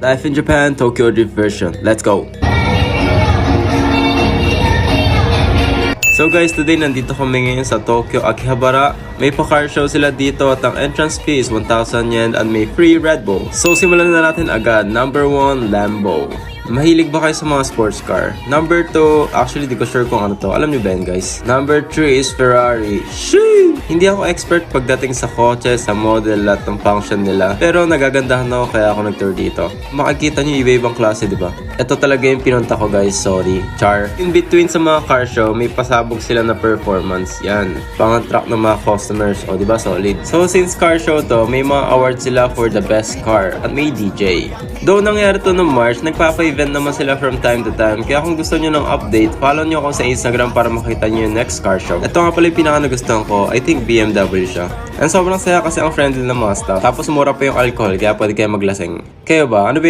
Life in Japan, Tokyo Drift version. Let's go! So guys, today nandito kami ngayon sa Tokyo Akihabara. May pa-car show sila dito at ang entrance fee is 1,000 yen and may free Red Bull. So simulan na natin agad. Number 1, Lambo. Mahilig ba kayo sa mga sports car? Number 2, actually di ko sure kung ano to. Alam niyo ba yan guys? Number 3 is Ferrari. Shoo! Hindi ako expert pagdating sa kotse, sa model at ng function nila. Pero nagagandahan ako kaya ako nag-tour dito. Makikita niyo iba-ibang klase, di ba? Ito talaga yung pinunta ko guys, sorry. Char. In between sa mga car show, may pasabog sila na performance. Yan. Pang-attract ng mga customers. O, di ba? Solid. So, since car show to, may mga awards sila for the best car. At may DJ. Though nangyari to noong March, nagpapa-event naman sila from time to time. Kaya kung gusto nyo ng update, follow nyo ako sa Instagram para makita nyo yung next car show. Ito nga pala yung pinaka-nagustuhan ko. I think BMW siya. And sobrang saya kasi ang friendly ng mga staff. Tapos mura pa yung alcohol, kaya pwede kayo maglasing. Kayo ba? Ano ba